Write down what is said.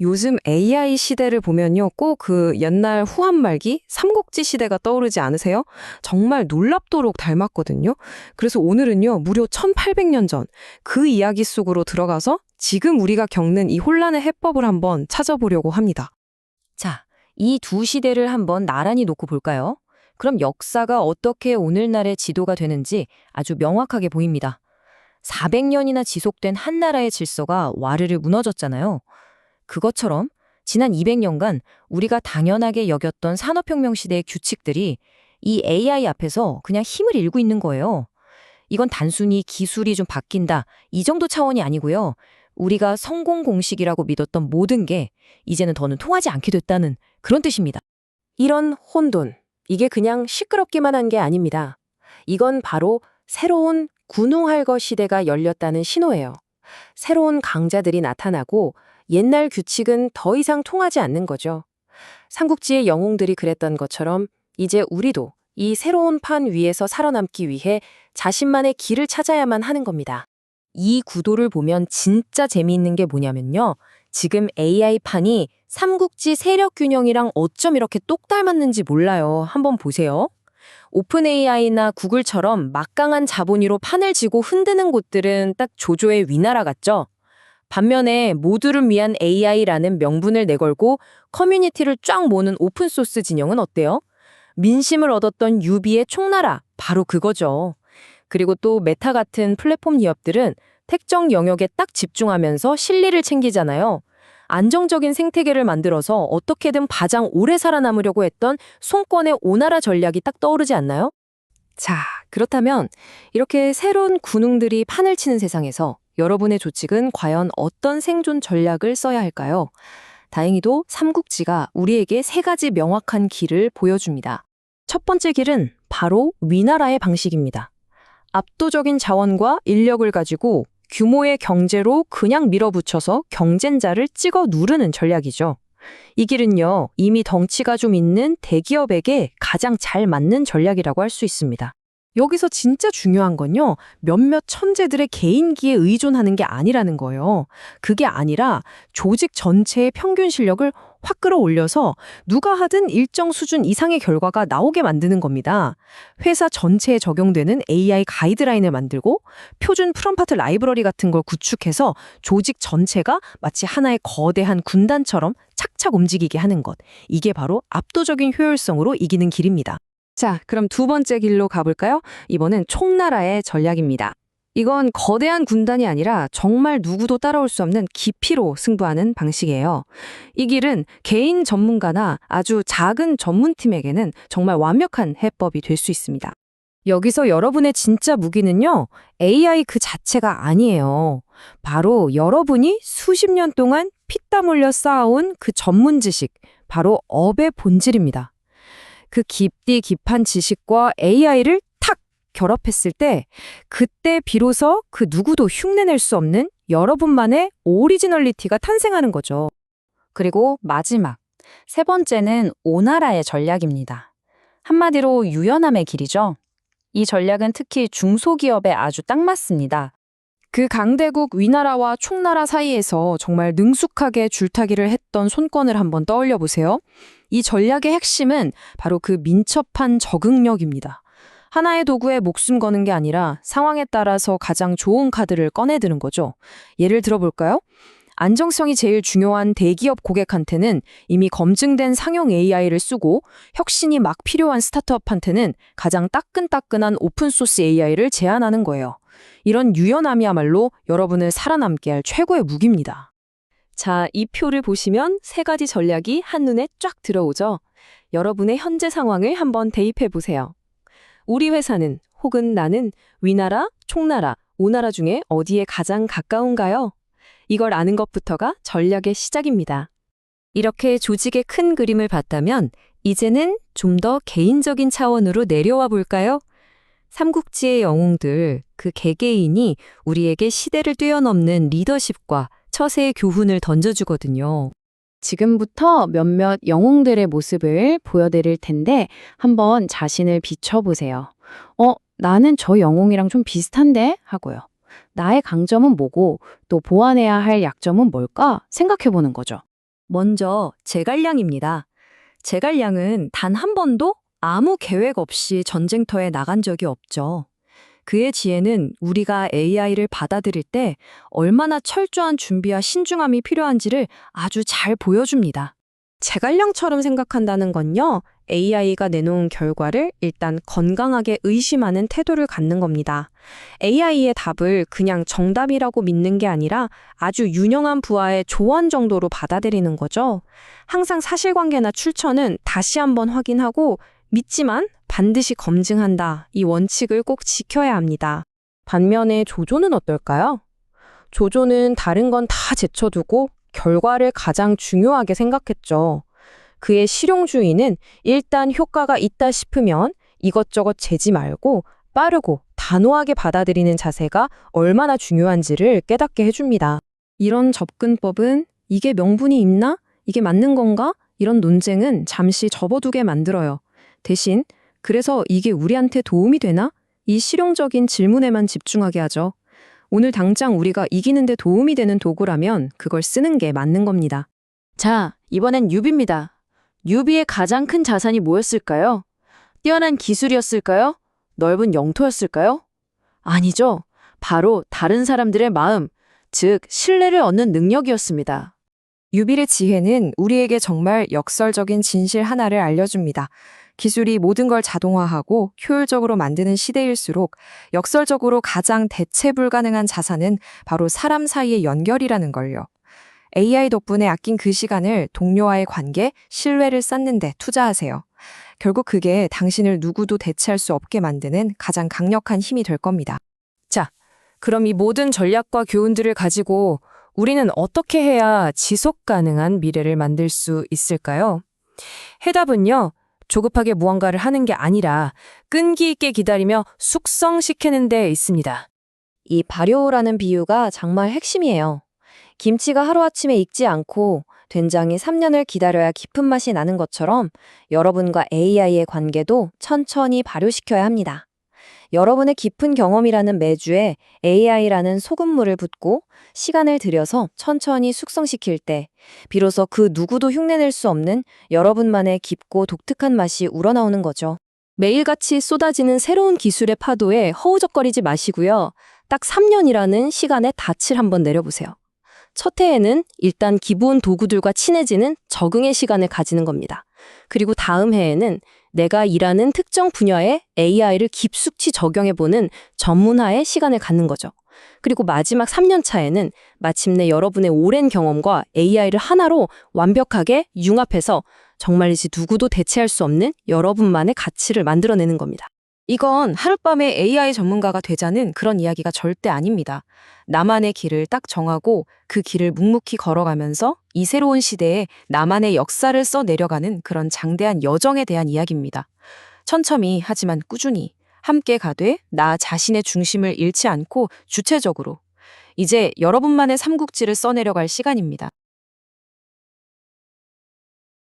요즘 AI 시대를 보면요. 꼭 그 옛날 후한말기 삼국지 시대가 떠오르지 않으세요? 정말 놀랍도록 닮았거든요. 그래서 오늘은요. 무려 1800년 전 그 이야기 속으로 들어가서 지금 우리가 겪는 이 혼란의 해법을 한번 찾아보려고 합니다. 자, 이 두 시대를 한번 나란히 놓고 볼까요? 그럼 역사가 어떻게 오늘날의 지도가 되는지 아주 명확하게 보입니다. 400년이나 지속된 한 나라의 질서가 와르르 무너졌잖아요. 그것처럼 지난 200년간 우리가 당연하게 여겼던 산업혁명 시대의 규칙들이 이 AI 앞에서 그냥 힘을 잃고 있는 거예요. 이건 단순히 기술이 좀 바뀐다, 이 정도 차원이 아니고요. 우리가 성공 공식이라고 믿었던 모든 게 이제는 더는 통하지 않게 됐다는 그런 뜻입니다. 이런 혼돈, 이게 그냥 시끄럽기만 한 게 아닙니다. 이건 바로 새로운 군웅할 것 시대가 열렸다는 신호예요. 새로운 강자들이 나타나고 옛날 규칙은 더 이상 통하지 않는 거죠. 삼국지의 영웅들이 그랬던 것처럼 이제 우리도 이 새로운 판 위에서 살아남기 위해 자신만의 길을 찾아야만 하는 겁니다. 이 구도를 보면 진짜 재미있는 게 뭐냐면요. 지금 AI판이 삼국지 세력 균형이랑 어쩜 이렇게 똑 닮았는지 몰라요. 한번 보세요. 오픈 AI나 구글처럼 막강한 자본위로 판을 쥐고 흔드는 곳들은 딱 조조의 위나라 같죠? 반면에 모두를 위한 AI라는 명분을 내걸고 커뮤니티를 쫙 모는 오픈소스 진영은 어때요? 민심을 얻었던 유비의 총나라, 바로 그거죠. 그리고 또 메타 같은 플랫폼 기업들은 특정 영역에 딱 집중하면서 실리를 챙기잖아요. 안정적인 생태계를 만들어서 어떻게든 가장 오래 살아남으려고 했던 손권의 오나라 전략이 딱 떠오르지 않나요? 자, 그렇다면 이렇게 새로운 군웅들이 판을 치는 세상에서 여러분의 조직은 과연 어떤 생존 전략을 써야 할까요? 다행히도 삼국지가 우리에게 세 가지 명확한 길을 보여줍니다. 첫 번째 길은 바로 위나라의 방식입니다. 압도적인 자원과 인력을 가지고 규모의 경제로 그냥 밀어붙여서 경쟁자를 찍어 누르는 전략이죠. 이 길은요, 이미 덩치가 좀 있는 대기업에게 가장 잘 맞는 전략이라고 할 수 있습니다. 여기서 진짜 중요한 건요, 몇몇 천재들의 개인기에 의존하는 게 아니라는 거예요. 그게 아니라 조직 전체의 평균 실력을 확 끌어올려서 누가 하든 일정 수준 이상의 결과가 나오게 만드는 겁니다. 회사 전체에 적용되는 AI 가이드라인을 만들고 표준 프롬프트 라이브러리 같은 걸 구축해서 조직 전체가 마치 하나의 거대한 군단처럼 착착 움직이게 하는 것. 이게 바로 압도적인 효율성으로 이기는 길입니다. 자, 그럼 두 번째 길로 가볼까요? 이번엔 총나라의 전략입니다. 이건 거대한 군단이 아니라 정말 누구도 따라올 수 없는 깊이로 승부하는 방식이에요. 이 길은 개인 전문가나 아주 작은 전문팀에게는 정말 완벽한 해법이 될 수 있습니다. 여기서 여러분의 진짜 무기는요, AI 그 자체가 아니에요. 바로 여러분이 수십 년 동안 피땀 흘려 쌓아온 그 전문 지식, 바로 업의 본질입니다. 그 깊디 깊은 지식과 AI를 탁 결합했을 때 그때 비로소 그 누구도 흉내낼 수 없는 여러분만의 오리지널리티가 탄생하는 거죠. 그리고 마지막, 세 번째는 오나라의 전략입니다. 한마디로 유연함의 길이죠. 이 전략은 특히 중소기업에 아주 딱 맞습니다. 그 강대국 위나라와 총나라 사이에서 정말 능숙하게 줄타기를 했던 손권을 한번 떠올려 보세요. 이 전략의 핵심은 바로 그 민첩한 적응력입니다. 하나의 도구에 목숨 거는 게 아니라 상황에 따라서 가장 좋은 카드를 꺼내드는 거죠. 예를 들어볼까요? 안정성이 제일 중요한 대기업 고객한테는 이미 검증된 상용 AI를 쓰고 혁신이 막 필요한 스타트업한테는 가장 따끈따끈한 오픈소스 AI를 제안하는 거예요. 이런 유연함이야말로 여러분을 살아남게 할 최고의 무기입니다. 자, 이 표를 보시면 세 가지 전략이 한눈에 쫙 들어오죠. 여러분의 현재 상황을 한번 대입해 보세요. 우리 회사는 혹은 나는 위나라, 총나라, 오나라 중에 어디에 가장 가까운가요? 이걸 아는 것부터가 전략의 시작입니다. 이렇게 조직의 큰 그림을 봤다면 이제는 좀 더 개인적인 차원으로 내려와 볼까요? 삼국지의 영웅들, 그 개개인이 우리에게 시대를 뛰어넘는 리더십과 처세의 교훈을 던져주거든요. 지금부터 몇몇 영웅들의 모습을 보여드릴 텐데 한번 자신을 비춰보세요. 나는 저 영웅이랑 좀 비슷한데? 하고요. 나의 강점은 뭐고 또 보완해야 할 약점은 뭘까 생각해보는 거죠. 먼저 제갈량입니다. 제갈량은 단 한 번도 아무 계획 없이 전쟁터에 나간 적이 없죠. 그의 지혜는 우리가 AI를 받아들일 때 얼마나 철저한 준비와 신중함이 필요한지를 아주 잘 보여줍니다. 제갈량처럼 생각한다는 건요, AI가 내놓은 결과를 일단 건강하게 의심하는 태도를 갖는 겁니다. AI의 답을 그냥 정답이라고 믿는 게 아니라 아주 유능한 부하의 조언 정도로 받아들이는 거죠. 항상 사실관계나 출처는 다시 한번 확인하고 믿지만 반드시 검증한다. 이 원칙을 꼭 지켜야 합니다. 반면에 조조는 어떨까요? 조조는 다른 건 다 제쳐두고 결과를 가장 중요하게 생각했죠. 그의 실용주의는 일단 효과가 있다 싶으면 이것저것 재지 말고 빠르고 단호하게 받아들이는 자세가 얼마나 중요한지를 깨닫게 해줍니다. 이런 접근법은 이게 명분이 있나? 이게 맞는 건가? 이런 논쟁은 잠시 접어두게 만들어요. 대신 그래서 이게 우리한테 도움이 되나? 이 실용적인 질문에만 집중하게 하죠. 오늘 당장 우리가 이기는데 도움이 되는 도구라면 그걸 쓰는 게 맞는 겁니다. 자, 이번엔 유비입니다. 유비의 가장 큰 자산이 뭐였을까요? 뛰어난 기술이었을까요? 넓은 영토였을까요? 아니죠. 바로 다른 사람들의 마음, 즉 신뢰를 얻는 능력이었습니다. 유비의 지혜는 우리에게 정말 역설적인 진실 하나를 알려줍니다. 기술이 모든 걸 자동화하고 효율적으로 만드는 시대일수록 역설적으로 가장 대체 불가능한 자산은 바로 사람 사이의 연결이라는 걸요. AI 덕분에 아낀 그 시간을 동료와의 관계, 신뢰를 쌓는 데 투자하세요. 결국 그게 당신을 누구도 대체할 수 없게 만드는 가장 강력한 힘이 될 겁니다. 자, 그럼 이 모든 전략과 교훈들을 가지고 우리는 어떻게 해야 지속 가능한 미래를 만들 수 있을까요? 해답은요, 조급하게 무언가를 하는 게 아니라 끈기 있게 기다리며 숙성시키는 데 있습니다. 이 발효라는 비유가 정말 핵심이에요. 김치가 하루아침에 익지 않고 된장이 3년을 기다려야 깊은 맛이 나는 것처럼 여러분과 AI의 관계도 천천히 발효시켜야 합니다. 여러분의 깊은 경험이라는 매주에 AI라는 소금물을 붓고 시간을 들여서 천천히 숙성시킬 때 비로소 그 누구도 흉내낼 수 없는 여러분만의 깊고 독특한 맛이 우러나오는 거죠. 매일같이 쏟아지는 새로운 기술의 파도에 허우적거리지 마시고요. 딱 3년이라는 시간에 닻을 한번 내려보세요. 첫 해에는 일단 기본 도구들과 친해지는 적응의 시간을 가지는 겁니다. 그리고 다음 해에는 내가 일하는 특정 분야에 AI를 깊숙이 적용해보는 전문화의 시간을 갖는 거죠. 그리고 마지막 3년 차에는 마침내 여러분의 오랜 경험과 AI를 하나로 완벽하게 융합해서 정말이지 누구도 대체할 수 없는 여러분만의 가치를 만들어내는 겁니다. 이건 하룻밤에 AI 전문가가 되자는 그런 이야기가 절대 아닙니다. 나만의 길을 딱 정하고 그 길을 묵묵히 걸어가면서 이 새로운 시대에 나만의 역사를 써 내려가는 그런 장대한 여정에 대한 이야기입니다. 천천히 하지만 꾸준히 함께 가되 나 자신의 중심을 잃지 않고 주체적으로 이제 여러분만의 삼국지를 써 내려갈 시간입니다.